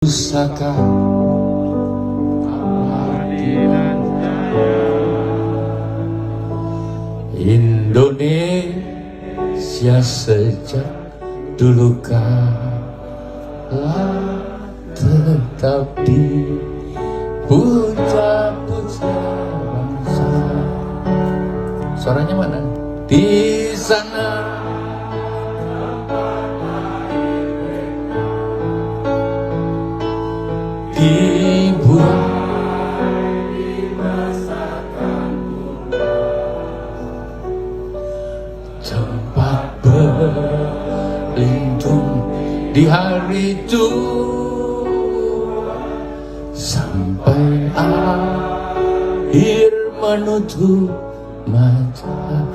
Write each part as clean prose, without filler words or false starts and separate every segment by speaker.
Speaker 1: Pusaka Indonesia sejak dulu kala tetap di puja-puja bangsa. Suaranya mana? Di sana hiburan tempat berlindung di hari itu sampai akhir menutup mata.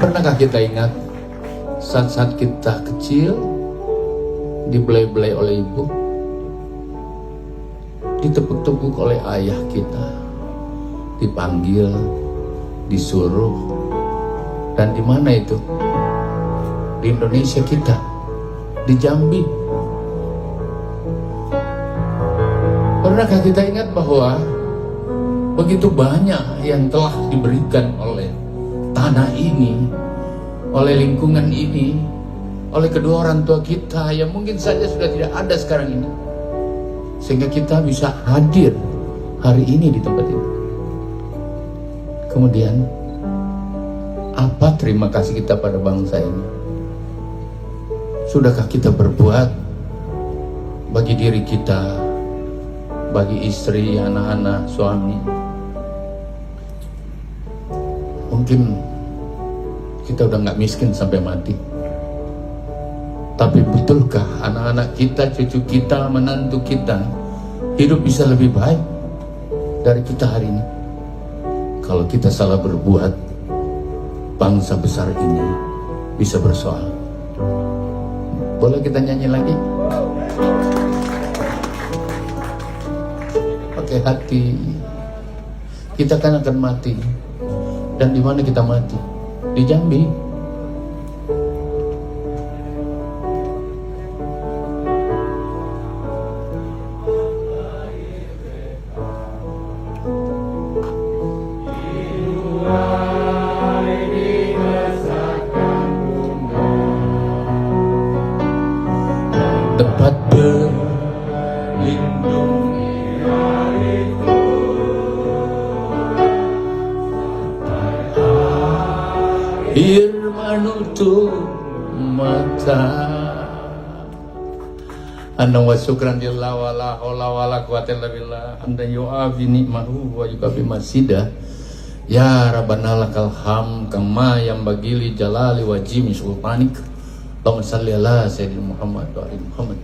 Speaker 1: Pernahkah kita ingat saat-saat kita kecil dibelai-belai oleh ibu, ditepuk-tepuk oleh ayah kita, dipanggil, disuruh, dan di mana itu? Di Indonesia kita, di Jambi. Pernahkah kita ingat bahwa begitu banyak yang telah diberikan oleh tanah ini, oleh lingkungan ini, oleh kedua orang tua kita yang mungkin saja sudah tidak ada sekarang ini, sehingga kita bisa hadir hari ini di tempat ini. Kemudian apa terima kasih kita pada bangsa ini? Sudahkah kita berbuat bagi diri kita, bagi istri, anak-anak, suami? Mungkin kita udah gak miskin sampai mati, tapi betulkah anak-anak kita, cucu kita, menantu kita hidup bisa lebih baik dari kita hari ini? Kalau kita salah berbuat, bangsa besar ini bisa bersoal. Boleh kita nyanyi lagi? Pakai hati. Kita kan akan mati. Dan di mana kita mati? Di Jambi. Tempat berlindung di hari itu akhir menutup mata. Anda wa syukran lillah wa la haula wa la quwwata illa billah anda yu'afi ni'mahu wa yukafi masidah ya rabbana lakal ham kama yang bagili jalali wajimi sultanik. Allahumma salli ala sayyidina Muhammad wa ali Muhammad.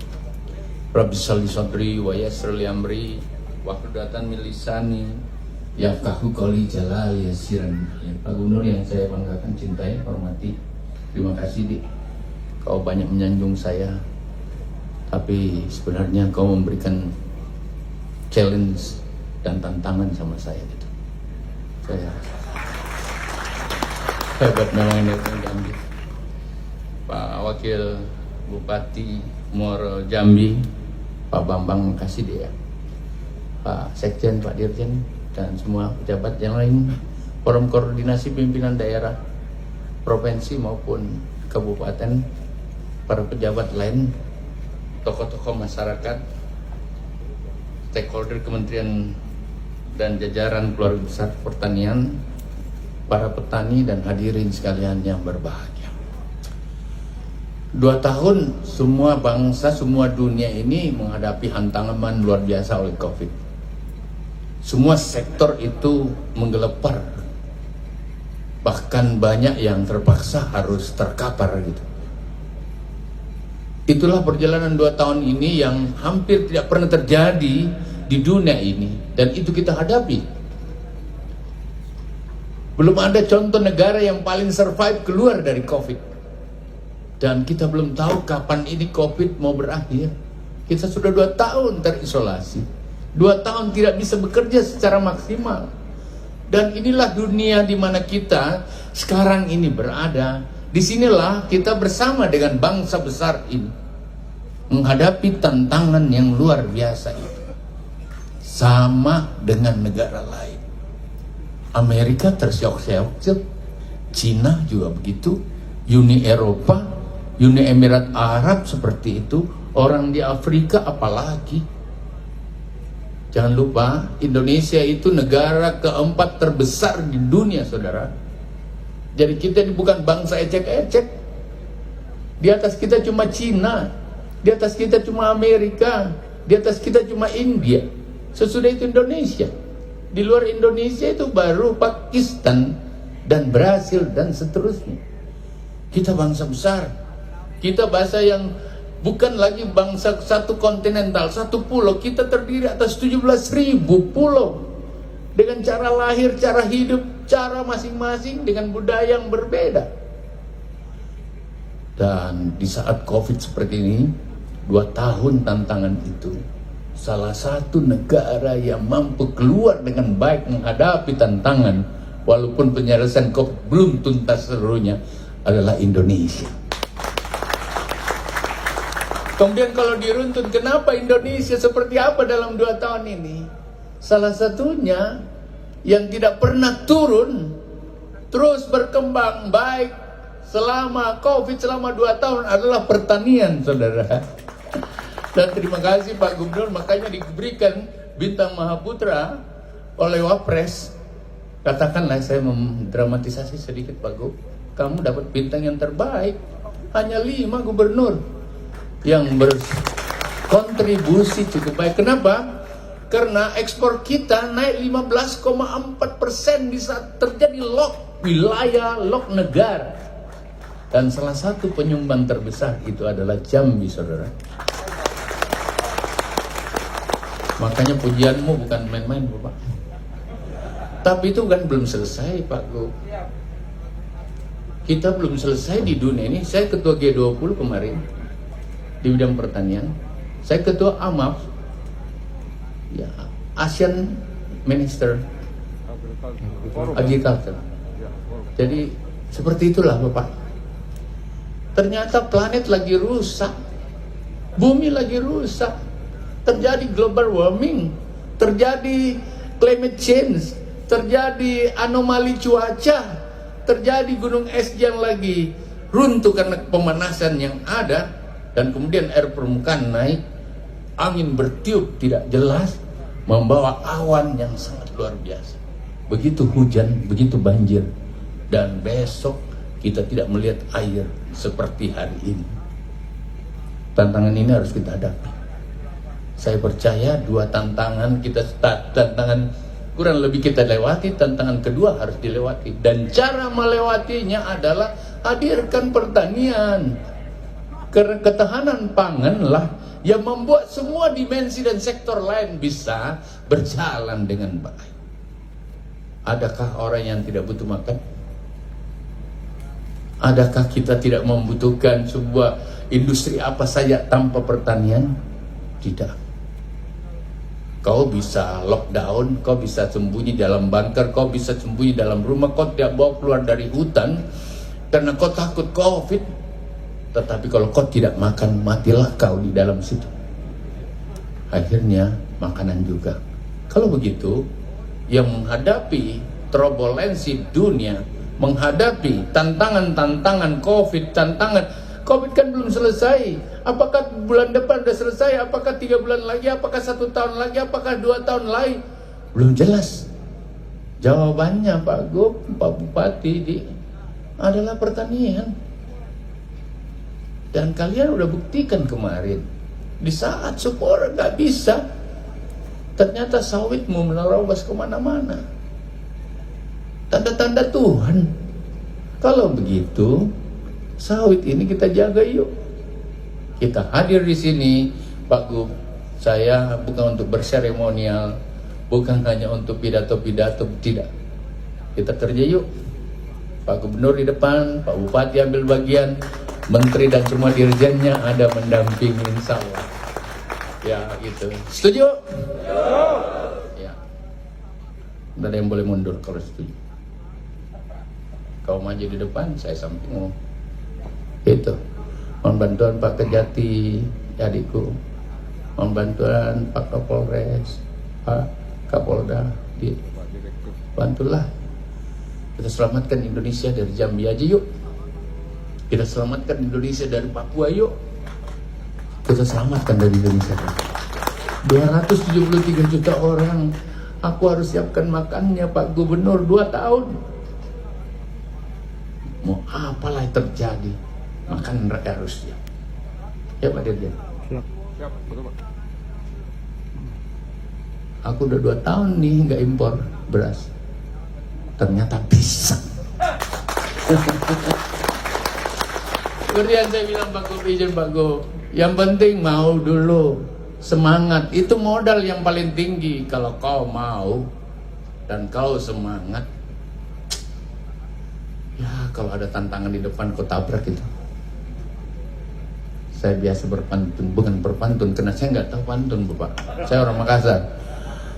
Speaker 1: Rabbi salli sadri wa yassir li amri wa hludatan min lisani yafqahu qawli jalal yasiran. Pak Gubernur yang saya banggakan, cintai, hormati, terima kasih Dik, kau banyak menyanjung saya, tapi sebenarnya kau memberikan challenge dan tantangan sama saya gitu. Saya hebat memang ini Jambi. Pak Wakil Bupati Muaro Jambi, Pak Bambang, makasih dia, Pak Sekjen, Pak Dirjen, dan semua pejabat yang lain, forum koordinasi pimpinan daerah, provinsi maupun kabupaten, para pejabat lain, tokoh-tokoh masyarakat, stakeholder kementerian dan jajaran keluarga besar pertanian, para petani dan hadirin sekalian yang berbahagia. 2 tahun semua bangsa, semua dunia ini menghadapi hantaman luar biasa oleh COVID. Semua sektor itu menggelepar, bahkan banyak yang terpaksa harus terkapar gitu. Itulah perjalanan 2 tahun ini yang hampir tidak pernah terjadi di dunia ini, dan itu kita hadapi. Belum ada contoh negara yang paling survive keluar dari COVID. Dan kita belum tahu kapan ini COVID mau berakhir. Kita sudah 2 tahun terisolasi, 2 tahun tidak bisa bekerja secara maksimal. Dan inilah dunia di mana kita sekarang ini berada. Disinilah kita bersama dengan bangsa besar ini. menghadapi tantangan yang luar biasa itu. Sama dengan negara lain. Amerika terseok-seok, Cina juga begitu, Uni Eropa, Uni Emirat Arab seperti itu, orang di Afrika apalagi. Jangan lupa, Indonesia itu negara keempat terbesar di dunia, saudara. Jadi kita ini bukan bangsa ecek-ecek. Di atas kita cuma Cina, di atas kita cuma Amerika, di atas kita cuma India. Sesudah itu Indonesia. Di luar Indonesia itu baru Pakistan dan Brasil dan seterusnya. Kita bangsa besar. Kita bangsa yang bukan lagi bangsa satu kontinental, satu pulau. Kita terdiri atas 17.000 pulau. Dengan cara lahir, cara hidup, cara masing-masing dengan budaya yang berbeda. Dan di saat COVID seperti ini, 2 tahun tantangan itu, salah satu negara yang mampu keluar dengan baik menghadapi tantangan, walaupun penyelesaian COVID belum tuntas seluruhnya, adalah Indonesia. Kemudian kalau diruntun, kenapa Indonesia seperti apa dalam 2 tahun ini? Salah satunya yang tidak pernah turun, terus berkembang baik selama COVID selama 2 tahun adalah pertanian, saudara. Dan terima kasih Pak Gubernur, makanya diberikan bintang Mahaputra oleh Wapres. Katakanlah saya mendramatisasi sedikit Pak Gub, kamu dapat bintang yang terbaik. Hanya 5 gubernur yang berkontribusi cukup baik. Kenapa? Karena ekspor kita naik 15,4% di saat terjadi lock wilayah, lock negara. Dan salah satu penyumbang terbesar itu adalah Jambi, saudara. Makanya pujianmu bukan main-main, Bapak. Tapi itu kan belum selesai, Pak Gub. Kita belum selesai di dunia ini. Saya ketua G20 kemarin di bidang pertanian. Saya ketua AMAF, ya, Asian Minister Agriculture. Jadi seperti itulah, Bapak. Ternyata planet lagi rusak, bumi lagi rusak, terjadi global warming, terjadi climate change, terjadi anomali cuaca, terjadi gunung es yang lagi runtuh karena pemanasan yang ada, dan kemudian air permukaan naik, angin bertiup tidak jelas, membawa awan yang sangat luar biasa. Begitu hujan, begitu banjir, dan besok kita tidak melihat air seperti hari ini. Tantangan ini harus kita hadapi. Saya percaya 2 tantangan kita tantangan kurang lebih kita lewati, tantangan kedua harus dilewati, dan cara melewatinya adalah hadirkan pertanian. Karena ketahanan pangan lah yang membuat semua dimensi dan sektor lain bisa berjalan dengan baik. Adakah orang yang tidak butuh makan? Adakah kita tidak membutuhkan sebuah industri apa saja tanpa pertanian? Tidak. Kau bisa lockdown, kau bisa sembunyi dalam bunker, kau bisa sembunyi dalam rumah, kau tidak bawa keluar dari hutan karena kau takut COVID. Tetapi kalau kau tidak makan, matilah kau di dalam situ. Akhirnya makanan juga. Kalau begitu, yang menghadapi turbulensi dunia, menghadapi tantangan-tantangan COVID, COVID kan belum selesai. Apakah bulan depan sudah selesai? Apakah 3 bulan lagi? Apakah 1 tahun lagi? Apakah 2 tahun lagi? Belum jelas. Jawabannya Pak Gub, Pak Bupati adalah pertanian. Dan kalian udah buktikan kemarin, di saat semua orang gak bisa, ternyata sawitmu menerobos kemana-mana. Tanda-tanda Tuhan. Kalau begitu, sawit ini kita jaga yuk. Kita hadir di sini, Pak Gub. Saya bukan untuk berseremonial, bukan hanya untuk pidato-pidato, tidak. Kita kerja yuk. Pak Gubernur di depan, Pak Bupati ambil bagian, Menteri dan semua dirjennya ada mendampingi, insya Allah. Ya gitu. Setuju? Ya. Tidak ada yang boleh mundur kalau setuju. Kau maju di depan, saya sampingmu. Itu. mohon bantuan Pak Kejati, adikku, mohon bantuan Pak Kapolres, Pak Kapolda, bantulah kita selamatkan Indonesia dari Jambi aja yuk, kita selamatkan Indonesia dari Papua yuk, kita selamatkan dari Indonesia. 273 juta orang, aku harus siapkan makannya Pak Gubernur 2 tahun. Mau apalah yang terjadi, makan rakyat harus siap. Ya Pak Dirjen. Siap, betul Pak. Aku udah 2 tahun nih nggak impor beras, ternyata bisa. Seperti yang saya bilang Pak Dirjen, Pak Go, yang penting mau dulu, semangat itu modal yang paling tinggi. Kalau kau mau dan kau semangat, ya kalau ada tantangan di depan kau tabrak itu. Saya biasa berpantun, bukan berpantun karena saya nggak tahu pantun Bapak. Saya orang Makassar,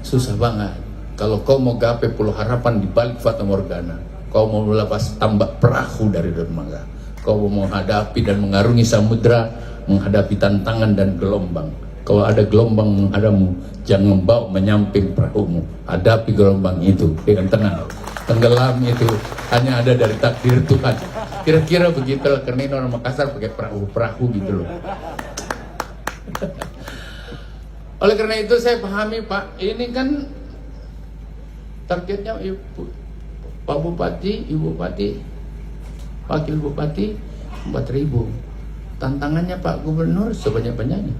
Speaker 1: susah banget. Kalau kau mau gapai Pulau Harapan di balik Fata Morgana, kau mau melepas tambak perahu dari dermaga, kau mau menghadapi dan mengarungi samudra, menghadapi tantangan dan gelombang. Kalau ada gelombang menghadapmu, jangan bawa menyamping perahumu, hadapi gelombang itu dengan tenang. Tenggelam itu hanya ada dari takdir Tuhan. Kira-kira begitu lah, karena ini orang Makassar pakai perahu-perahu gitu loh. Oleh karena itu saya pahami Pak, ini kan targetnya Pak Bupati, Ibu Bupati, Wakil Bupati 4.000. Tantangannya Pak Gubernur sebanyak-banyaknya.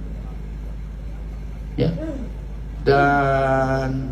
Speaker 1: Ya. Dan